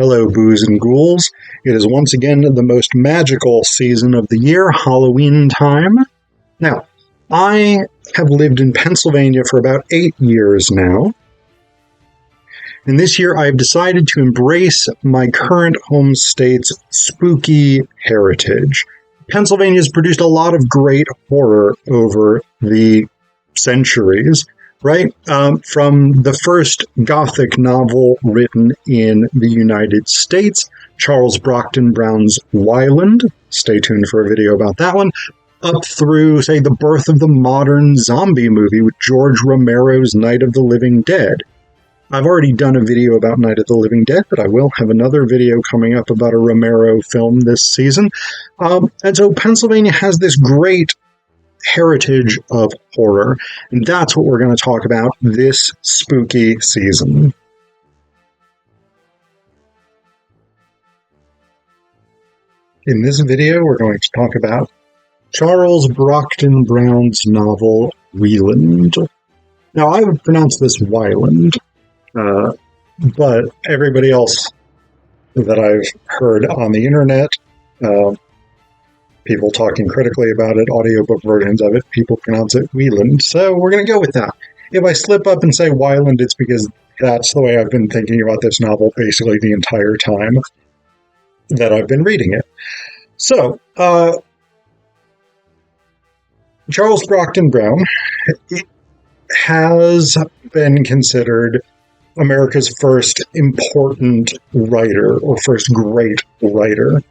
Hello, booze and ghouls. It is once again the most magical season of the year, Halloween time. Now, I have lived in Pennsylvania for about 8 years now. And this year I have decided to embrace my current home state's spooky heritage. Pennsylvania has produced a lot of great horror over the centuries, right? From the first Gothic novel written in the United States, Charles Brockton Brown's Wieland, stay tuned for a video about that one, up through, say, the birth of the modern zombie movie with George Romero's Night of the Living Dead. I've already done a video about Night of the Living Dead, but I will have another video coming up about a Romero film this season. And so Pennsylvania has this great heritage of horror, and that's what we're going to talk about this spooky season. In this video, we're going to talk about Charles Brockton Brown's novel, Wieland. Now, I would pronounce this Wieland, but everybody else that I've heard on the internet, people talking critically about it, audiobook versions of it, people pronounce it Wieland, so we're going to go with that. If I slip up and say Wieland, it's because that's the way I've been thinking about this novel basically the entire time that I've been reading it. So, Charles Brockton Brown has been considered America's first important writer, or first great writer.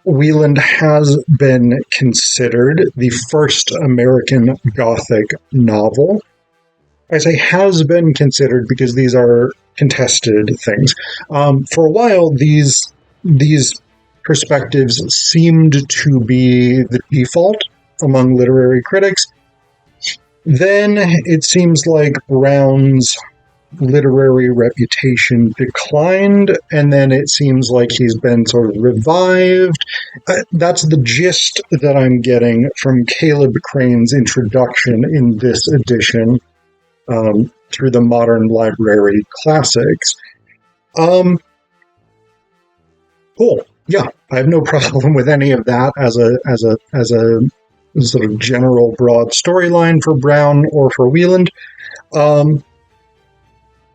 Wieland has been considered the first American Gothic novel. I say has been considered because these are contested things. For a while, these perspectives seemed to be the default among literary critics. Then it seems like Brown's literary reputation declined, and then it seems like he's been sort of revived. That's the gist that I'm getting from Caleb Crane's introduction in this edition through the Modern Library Classics. Cool. Yeah, I have no problem with any of that as a sort of general broad storyline for Brown or for Wieland.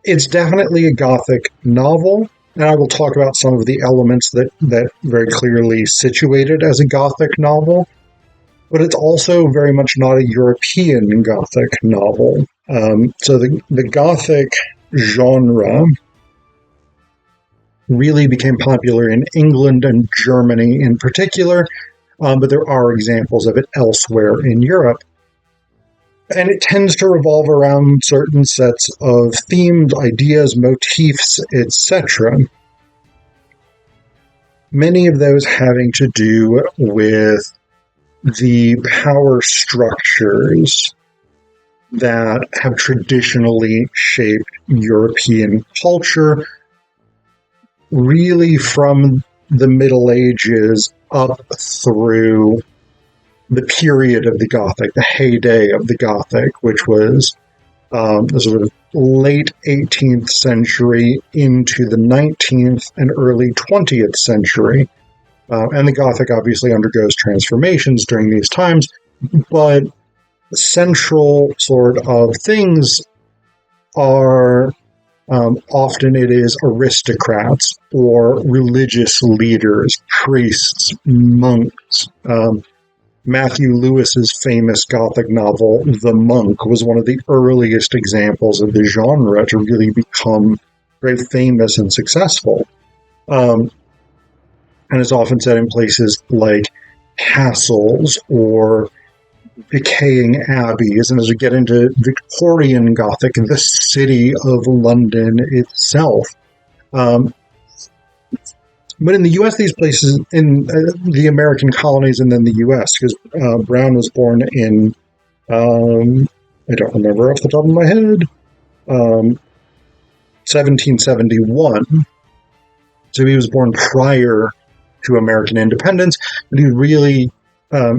It's definitely a Gothic novel, and I will talk about some of the elements that very clearly situate it as a Gothic novel, but it's also very much not a European Gothic novel. So the Gothic genre really became popular in England and Germany in particular, but there are examples of it elsewhere in Europe. And it tends to revolve around certain sets of themes, ideas, motifs, etc. Many of those having to do with the power structures that have traditionally shaped European culture, really from the Middle Ages up through the period of the Gothic, the heyday of the Gothic, which was the sort of late 18th century into the 19th and early 20th century. And the Gothic obviously undergoes transformations during these times, but central sort of things are often it is aristocrats or religious leaders, priests, monks. Matthew Lewis's famous Gothic novel, The Monk, was one of the earliest examples of the genre to really become very famous and successful. And is often set in places like castles or decaying abbeys. And as we get into Victorian Gothic, the city of London itself. But in the U.S., these places, in the American colonies and then the U.S., because Brown was born in, I don't remember off the top of my head, 1771. So he was born prior to American independence, but he really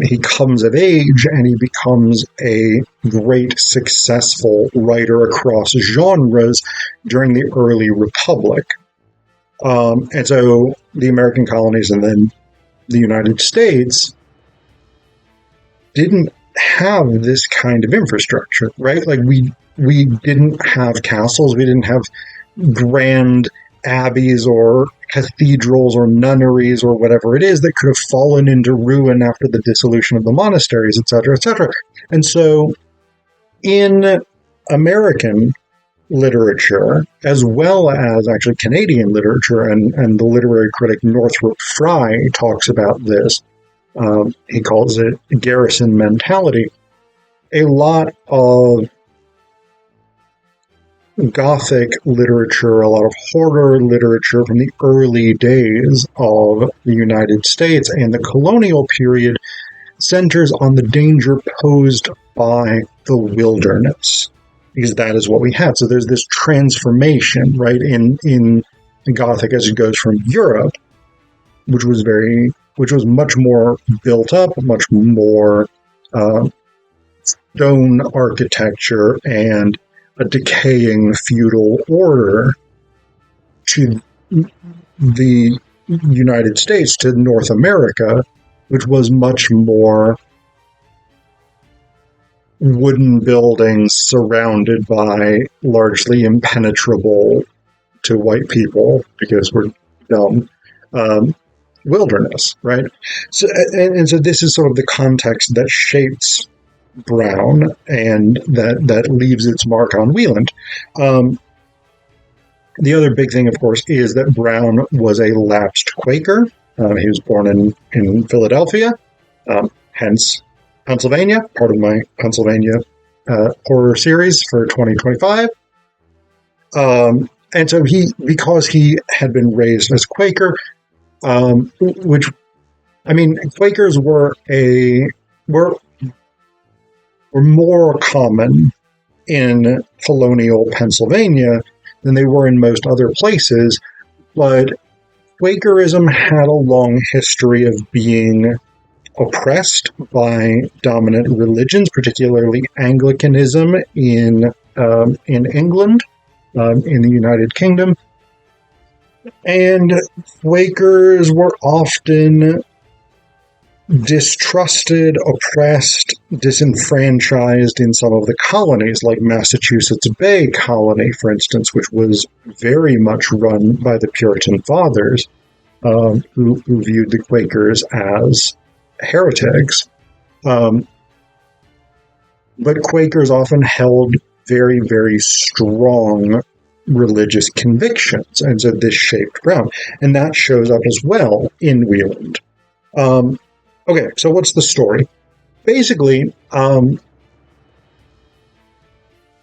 he comes of age and he becomes a great successful writer across genres during the early Republic. And so the American colonies and then the United States didn't have this kind of infrastructure, right? Like we didn't have castles, we didn't have grand abbeys or cathedrals or nunneries or whatever it is that could have fallen into ruin after the dissolution of the monasteries, etc., etc. And so in American literature, as well as actually Canadian literature, and the literary critic Northrop Frye talks about this, he calls it garrison mentality. A lot of Gothic literature, a lot of horror literature from the early days of the United States and the colonial period centers on the danger posed by the wilderness, because that is what we had. So there's this transformation, right, in Gothic as it goes from Europe, which was much more built up, much more stone architecture and a decaying feudal order, to the United States, to North America, which was much more wooden buildings surrounded by largely impenetrable to white people, because we're dumb, wilderness, right? So, and so this is sort of the context that shapes Brown and that leaves its mark on Wieland. The other big thing, of course, is that Brown was a lapsed Quaker. He was born in Philadelphia, hence Pennsylvania, part of my Pennsylvania horror series for 2025. And so because he had been raised as Quaker, which, I mean, Quakers were more common in colonial Pennsylvania than they were in most other places, but Quakerism had a long history of being oppressed by dominant religions, particularly Anglicanism in England, in the United Kingdom. And Quakers were often distrusted, oppressed, disenfranchised in some of the colonies, like Massachusetts Bay Colony, for instance, which was very much run by the Puritan fathers, who viewed the Quakers as heretics. But Quakers often held very, very strong religious convictions, and so this shaped Brown. And that shows up as well in Wieland. Okay, so what's the story? Basically,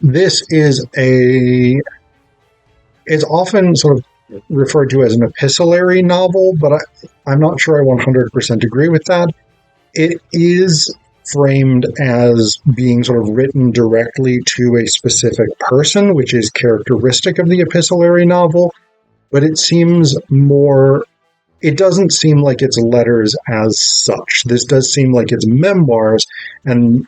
this is it's often sort of referred to as an epistolary novel, but I'm not sure I 100% agree with that. It is framed as being sort of written directly to a specific person, which is characteristic of the epistolary novel, but it doesn't seem like it's letters as such. This does seem like it's memoirs, and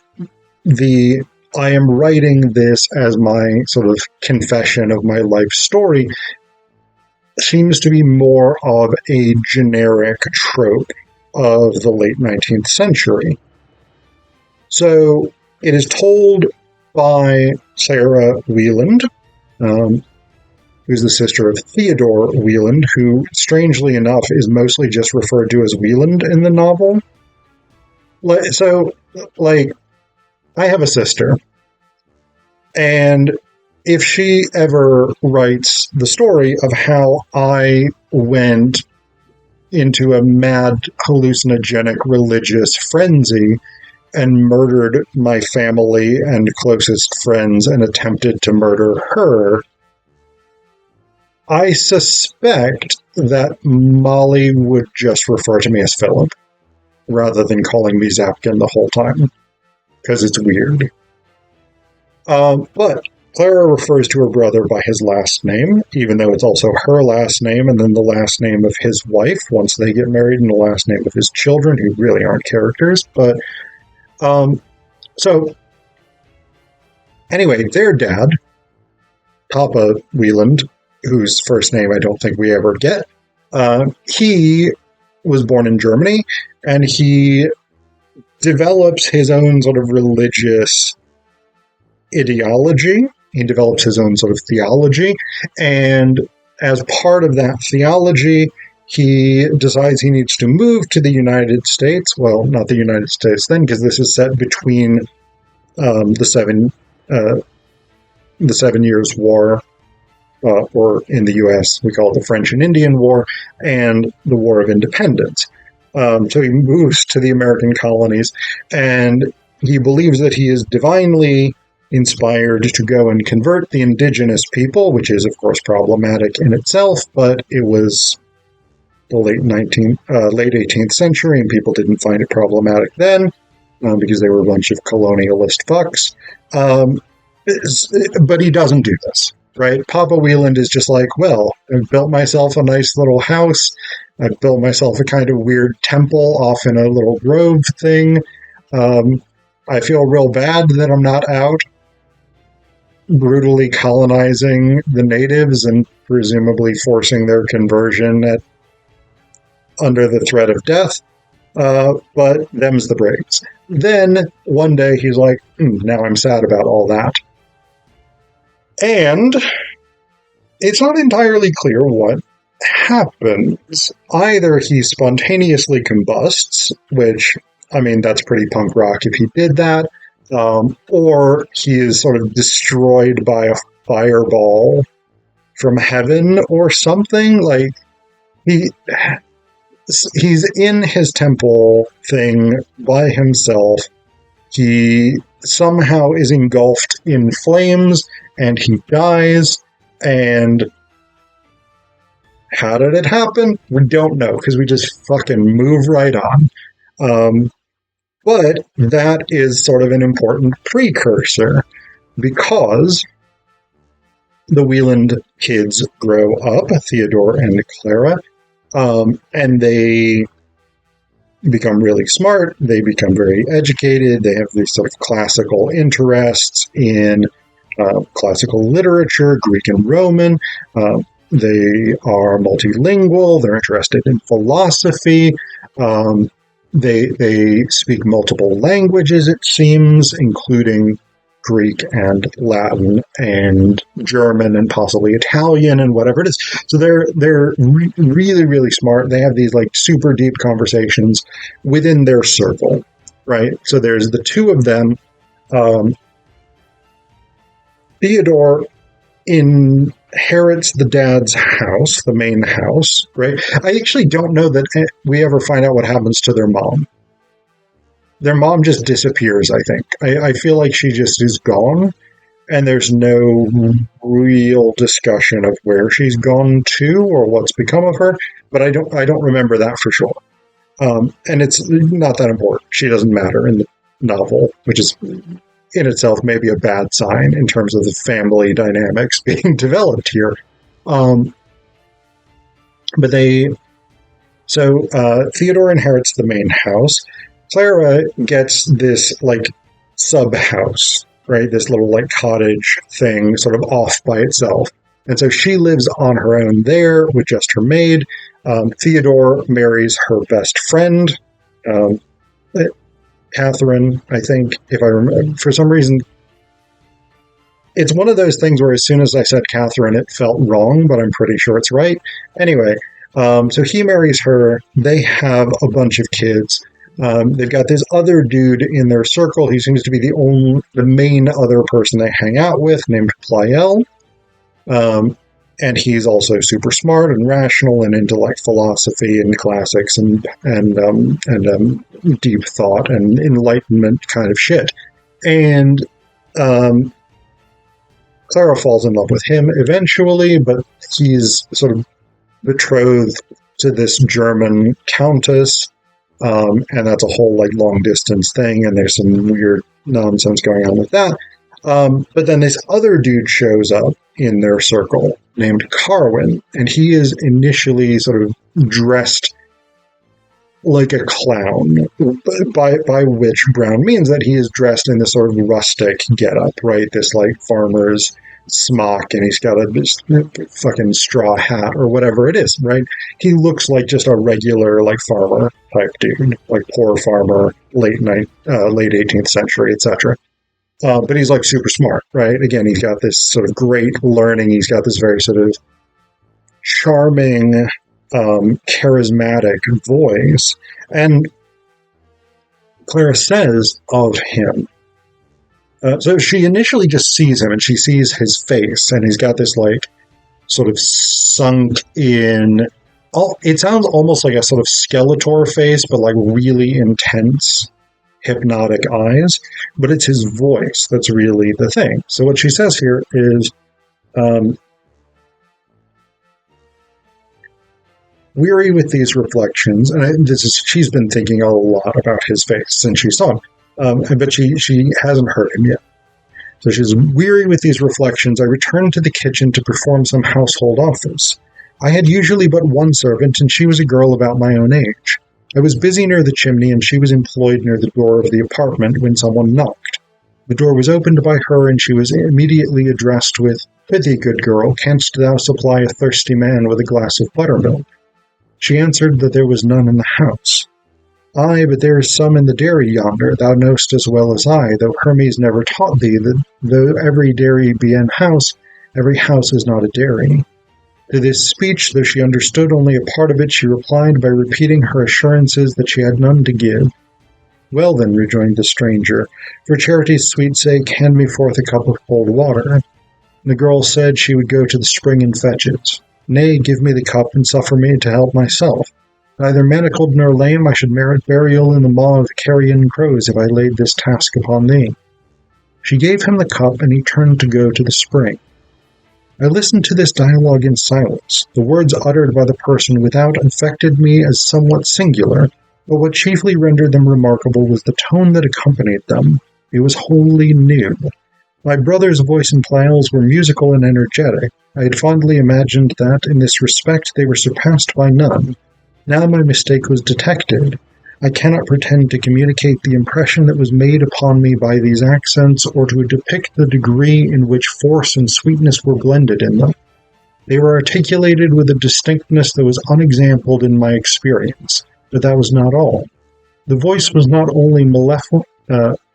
I am writing this as my sort of confession of my life story seems to be more of a generic trope of the late 19th century. So it is told by Sarah Wieland, who's the sister of Theodore Wieland, who, strangely enough, is mostly just referred to as Wieland in the novel. So, I have a sister, and if she ever writes the story of how I went into a mad, hallucinogenic religious frenzy and murdered my family and closest friends and attempted to murder her, I suspect that Molly would just refer to me as Phillip, rather than calling me Zapkin the whole time, because it's weird. But Clara refers to her brother by his last name, even though it's also her last name, and then the last name of his wife once they get married, and the last name of his children, who really aren't characters. But so anyway, their dad, Papa Wieland, whose first name I don't think we ever get, he was born in Germany, and he develops his own sort of religious ideology. He develops his own sort of theology, and as part of that theology, he decides he needs to move to the United States. Well, not the United States then, because this is set between the 7 Years' War, or in the U.S. we call it the French and Indian War, and the War of Independence. So he moves to the American colonies, and he believes that he is divinely inspired to go and convert the indigenous people, which is, of course, problematic in itself, but it was the late 18th century, and people didn't find it problematic then, because they were a bunch of colonialist fucks. But he doesn't do this, right? Papa Wieland is just like, well, I've built myself a nice little house. I've built myself a kind of weird temple off in a little grove thing. I feel real bad that I'm not out brutally colonizing the natives and presumably forcing their conversion under the threat of death. But them's the breaks. Then one day he's like, now I'm sad about all that. And it's not entirely clear what happens. Either he spontaneously combusts, which, I mean, that's pretty punk rock if he did that, or he is sort of destroyed by a fireball from heaven or something. Like, he's in his temple thing by himself. He somehow is engulfed in flames, and he dies, and how did it happen? We don't know, because we just fucking move right on. But that is sort of an important precursor, because the Wieland kids grow up, Theodore and Clara, and they become really smart. They become very educated. They have these sort of classical interests in classical literature, Greek and Roman. They are multilingual. They're interested in philosophy. They speak multiple languages, it seems, including Greek and Latin and German and possibly Italian and whatever it is. So they're really, really smart. They have these like super deep conversations within their circle, right? So there's the two of them. Theodore inherits the dad's house, the main house, right? I actually don't know that we ever find out what happens to their mom. Their mom just disappears, I think. I feel like she just is gone, and there's no real discussion of where she's gone to or what's become of her, but I don't remember that for sure. And it's not that important. She doesn't matter in the novel, which is in itself maybe a bad sign in terms of the family dynamics being developed here. Theodore inherits the main house. Clara gets this like sub house, right? This little like cottage thing sort of off by itself. And so she lives on her own there with just her maid. Theodore marries her best friend, Catherine, I think, if I remember. For some reason, it's one of those things where as soon as I said Catherine, it felt wrong, but I'm pretty sure it's right. Anyway, so he marries her. They have a bunch of kids. They've got this other dude in their circle. He seems to be the main other person they hang out with, named Pleyel. And he's also super smart and rational and into like philosophy and classics and deep thought and enlightenment kind of shit. And Clara falls in love with him eventually, but he's sort of betrothed to this German countess, and that's a whole like long distance thing, and there's some weird nonsense going on with that. But then this other dude shows up in their circle named Carwin, and he is initially sort of dressed like a clown, by which Brown means that he is dressed in this sort of rustic getup, right? This like farmer's smock, and he's got this fucking straw hat or whatever it is, right? He looks like just a regular like farmer type dude, like poor farmer, late 18th century, etc. But he's like super smart, right? Again, he's got this sort of great learning. He's got this very sort of charming, charismatic voice. And Clara says of him, so she initially just sees him and she sees his face, and he's got this like sort of sunk in, it sounds almost like a sort of Skeletor face, but like really intense, hypnotic eyes, but it's his voice that's really the thing. So what she says here is, weary with these reflections, and she's been thinking a lot about his face since she saw him, but she hasn't heard him yet. So she's weary with these reflections. I returned to the kitchen to perform some household office. I had usually but one servant, and she was a girl about my own age. I was busy near the chimney, and she was employed near the door of the apartment when someone knocked. The door was opened by her, and she was immediately addressed with, "Prithee, good girl, canst thou supply a thirsty man with a glass of buttermilk?" She answered that there was none in the house. "Ay, but there is some in the dairy yonder, thou knowst as well as I, though Hermes never taught thee that though every dairy be an house, every house is not a dairy." To this speech, though she understood only a part of it, she replied by repeating her assurances that she had none to give. "Well then," rejoined the stranger, "for charity's sweet sake, hand me forth a cup of cold water." The girl said she would go to the spring and fetch it. "Nay, give me the cup, and suffer me to help myself. Neither manacled nor lame, I should merit burial in the maw of the carrion crows if I laid this task upon thee." She gave him the cup, and he turned to go to the spring. I listened to this dialogue in silence. The words uttered by the person without affected me as somewhat singular, but what chiefly rendered them remarkable was the tone that accompanied them. It was wholly new. My brother's voice and plails were musical and energetic. I had fondly imagined that, in this respect, they were surpassed by none. Now my mistake was detected. I cannot pretend to communicate the impression that was made upon me by these accents, or to depict the degree in which force and sweetness were blended in them. They were articulated with a distinctness that was unexampled in my experience, but that was not all. The voice was not only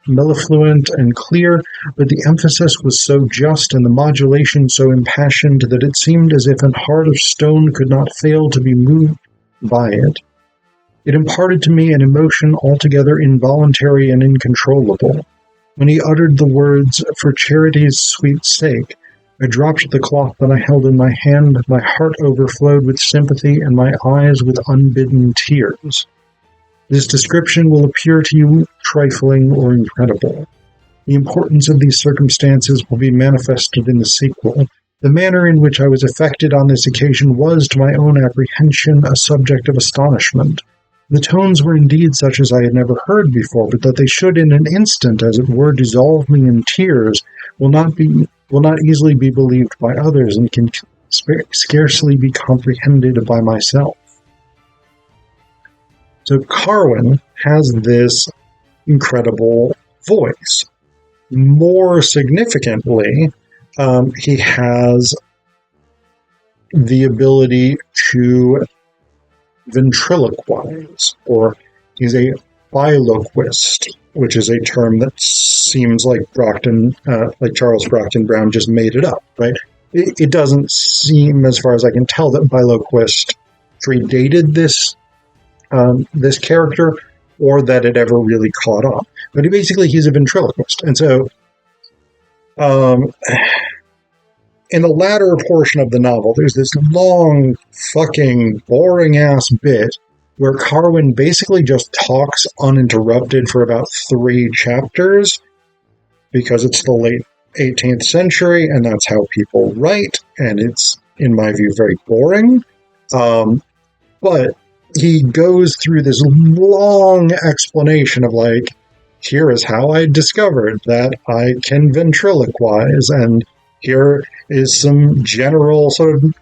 mellifluent and clear, but the emphasis was so just and the modulation so impassioned that it seemed as if an heart of stone could not fail to be moved by it. It imparted to me an emotion altogether involuntary and uncontrollable. When he uttered the words, "For charity's sweet sake," I dropped the cloth that I held in my hand, my heart overflowed with sympathy, and my eyes with unbidden tears. This description will appear to you trifling or incredible. The importance of these circumstances will be manifested in the sequel. The manner in which I was affected on this occasion was, to my own apprehension, a subject of astonishment. The tones were indeed such as I had never heard before, but that they should in an instant, as it were, dissolve me in tears, will not easily be believed by others, and can scarcely be comprehended by myself. So Carwin has this incredible voice. More significantly, he has the ability to ventriloquize, or he's a biloquist, which is a term that seems like Charles Brockton Brown just made it up, right? It doesn't seem, as far as I can tell, that biloquist predated this character, or that it ever really caught on. But he's a ventriloquist. And so, in the latter portion of the novel, there's this long, fucking, boring-ass bit where Carwin basically just talks uninterrupted for about 3 chapters, because it's the late 18th century, and that's how people write, and it's, in my view, very boring. But he goes through this long explanation of, like, here is how I discovered that I can ventriloquize, and here is some general sort of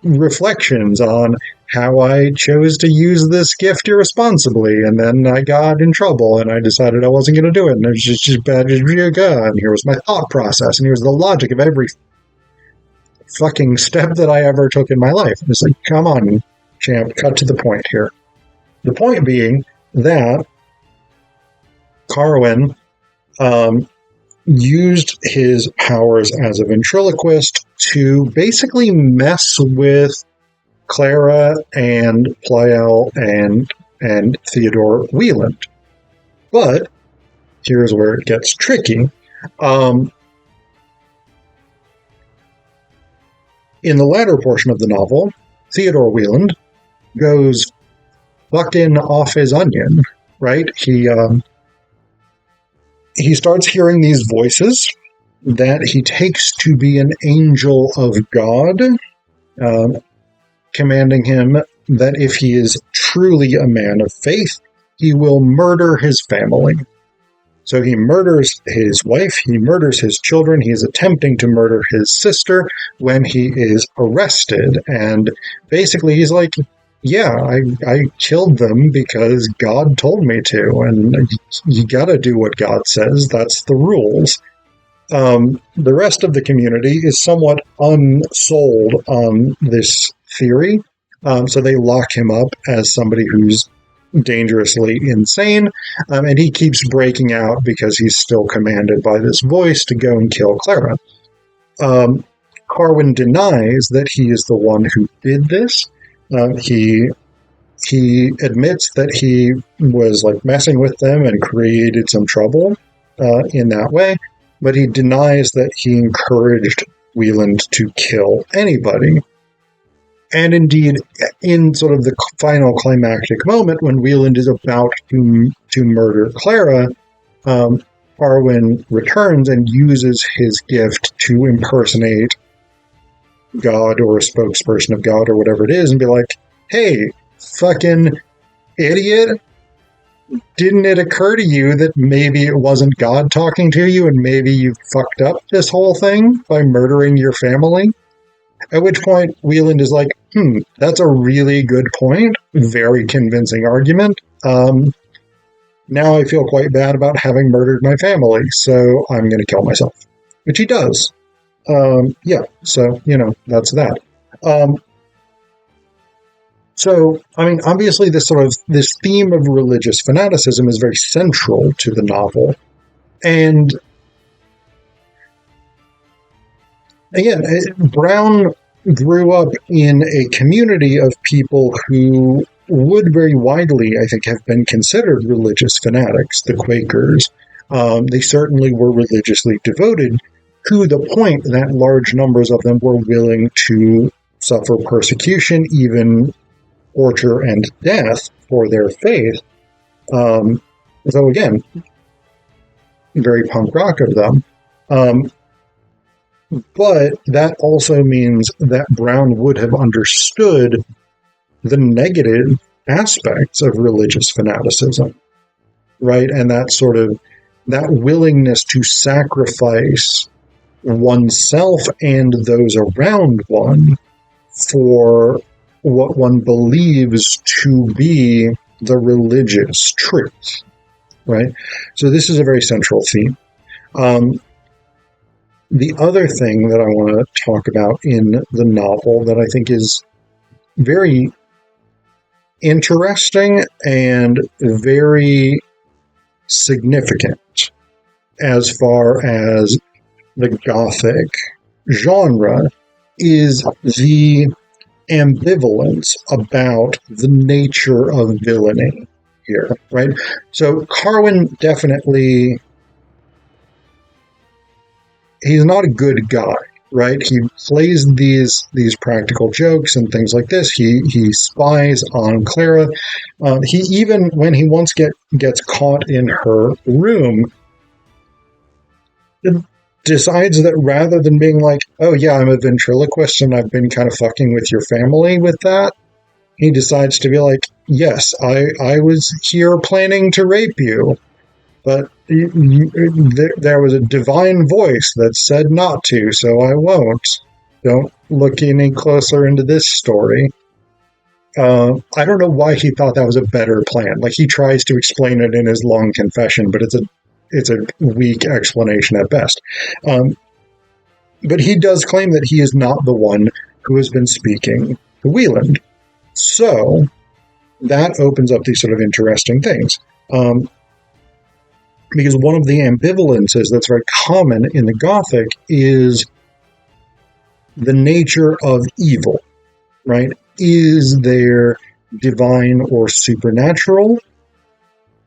reflections on how I chose to use this gift irresponsibly, and then I got in trouble, and I decided I wasn't going to do it, and it was just bad, and here was my thought process, and here's the logic of every fucking step that I ever took in my life. It's like, come on, champ, cut to the point here. The point being that Carwin used his powers as a ventriloquist to basically mess with Clara and Pleyel and Theodore Wieland. But here's where it gets tricky. In the latter portion of the novel, Theodore Wieland goes fucking off his onion, right? He starts hearing these voices that he takes to be an angel of God, commanding him that if he is truly a man of faith, he will murder his family. So he murders his wife, he murders his children, he is attempting to murder his sister when he is arrested. And basically he's like, yeah, I killed them because God told me to, and you gotta do what God says. That's the rules. The rest of the community is somewhat unsold on this theory, so they lock him up as somebody who's dangerously insane, and he keeps breaking out because he's still commanded by this voice to go and kill Clara. Carwin denies that he is the one who did this. He admits that he was like messing with them and created some trouble in that way, but he denies that he encouraged Wieland to kill anybody. And indeed, in sort of the final climactic moment when Wieland is about to murder Clara, Carwin returns and uses his gift to impersonate God or a spokesperson of God or whatever it is and be like, hey, fucking idiot, didn't it occur to you that maybe it wasn't God talking to you and maybe you fucked up this whole thing by murdering your family? At which point Wieland is like, that's a really good point. Very convincing argument. Now I feel quite bad about having murdered my family, so I'm going to kill myself. Which he does. Yeah, so, that's that. So, I mean, obviously this theme of religious fanaticism is very central to the novel. And again, Brown grew up in a community of people who would very widely, I think, have been considered religious fanatics, the Quakers. They certainly were religiously devoted to the point that large numbers of them were willing to suffer persecution, even torture and death for their faith. So again, very punk rock of them. But that also means that Brown would have understood the negative aspects of religious fanaticism, right? And that willingness to sacrifice oneself and those around one for what one believes to be the religious truth, right? So this is a very central theme. The other thing that I want to talk about in the novel that I think is very interesting and very significant as far as the Gothic genre is the ambivalence about the nature of villainy here, right? So Carwin definitely, he's not a good guy, right? He plays these practical jokes and things like this. He spies on Clara. He even, when he once gets caught in her room, decides that rather than being like, oh yeah, I'm a ventriloquist and I've been kind of fucking with your family with that, he decides to be like, yes, I was here planning to rape you. but there was a divine voice that said not to, so I won't. Don't look any closer into this story. I don't know why he thought that was a better plan. Like, he tries to explain it in his long confession, but it's a weak explanation at best. But he does claim that he is not the one who has been speaking to Wieland. So that opens up these sort of interesting things. Because one of the ambivalences that's very common in the Gothic is the nature of evil, right? Is there divine or supernatural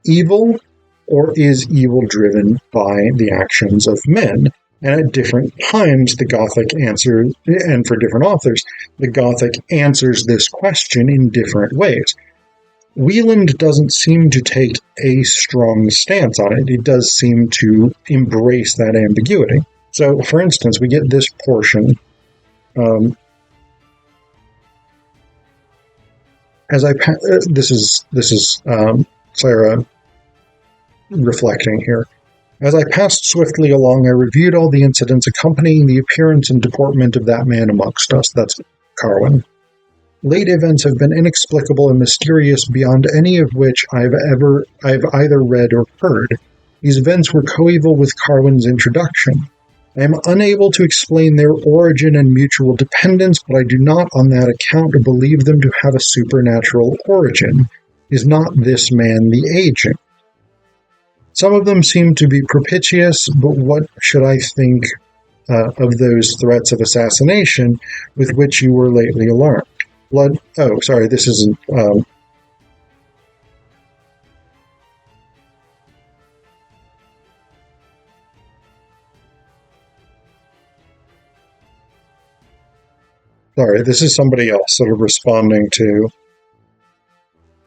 evil, or is evil driven by the actions of men? And at different times, the Gothic answer, and for different authors, the Gothic answers this question in different ways. Wieland doesn't seem to take a strong stance on it. It does seem to embrace that ambiguity. So, for instance, we get this portion. This is Clara reflecting here. As I passed swiftly along, I reviewed all the incidents accompanying the appearance and deportment of that man amongst us. That's Carwin. Late events have been inexplicable and mysterious beyond any of which I've either read or heard. These events were coeval with Carwin's introduction. I am unable to explain their origin and mutual dependence, but I do not on that account believe them to have a supernatural origin. Is not this man the agent? Some of them seem to be propitious, but what should I think of those threats of assassination with which you were lately alarmed? This isn't... this is somebody else sort of responding to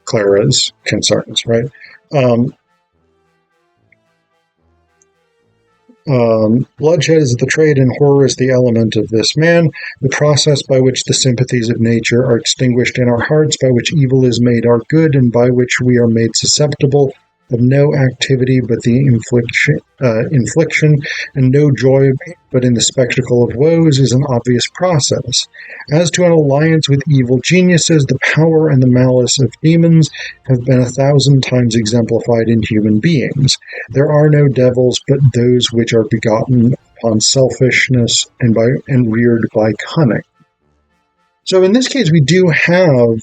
Clara's concerns, right? Bloodshed is the trade and horror is the element of this man, the process by which the sympathies of nature are extinguished in our hearts, by which evil is made our good, and by which we are made susceptible of no activity but the infliction, and no joy but in the spectacle of woes, is an obvious process. As to an alliance with evil geniuses, the power and the malice of demons have been 1,000 times exemplified in human beings. There are no devils but those which are begotten upon selfishness and reared by cunning. So in this case, we do have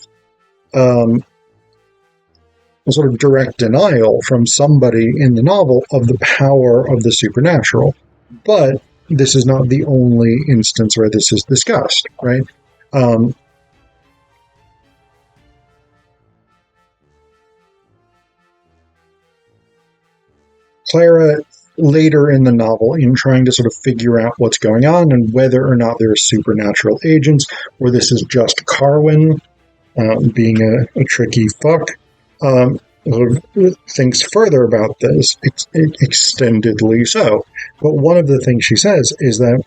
a sort of direct denial from somebody in the novel of the power of the supernatural. But this is not the only instance where this is discussed, right? Clara, later in the novel, in trying to sort of figure out what's going on and whether or not there are supernatural agents, or this is just Carwin being a tricky fuck, thinks further about this, extendedly so. But one of the things she says is that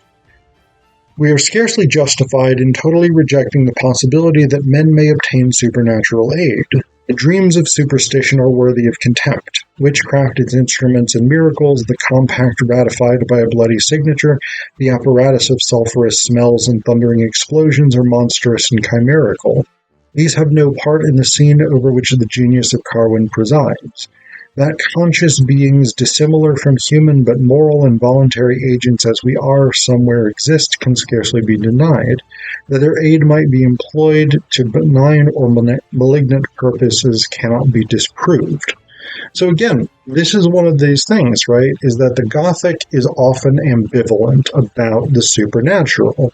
we are scarcely justified in totally rejecting the possibility that men may obtain supernatural aid. The dreams of superstition are worthy of contempt. Witchcraft, its instruments and miracles, the compact ratified by a bloody signature, the apparatus of sulphurous smells and thundering explosions are monstrous and chimerical. These have no part in the scene over which the genius of Carwin presides. That conscious beings dissimilar from human but moral and voluntary agents as we are somewhere exist can scarcely be denied. That their aid might be employed to benign or malignant purposes cannot be disproved. So again, this is one of these things, right, is that the Gothic is often ambivalent about the supernatural.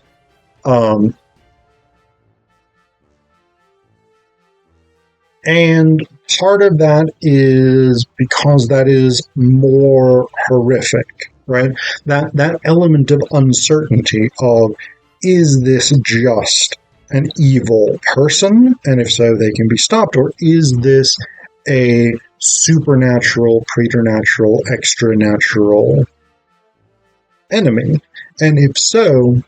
And part of that is because that is more horrific, right? That element of uncertainty of, is this just an evil person? And if so, they can be stopped. Or is this a supernatural, preternatural, extranatural enemy? And if so,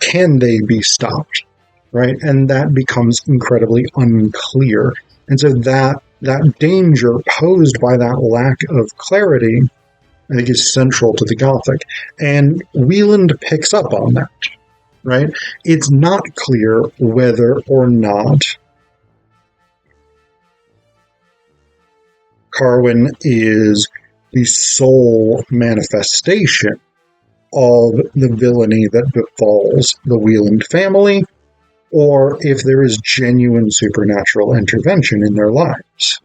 can they be stopped? Right? And that becomes incredibly unclear. And so that that danger posed by that lack of clarity, I think, is central to the Gothic. And Wieland picks up on that, right? It's not clear whether or not Carwin is the sole manifestation of the villainy that befalls the Wieland family, or if there is genuine supernatural intervention in their lives.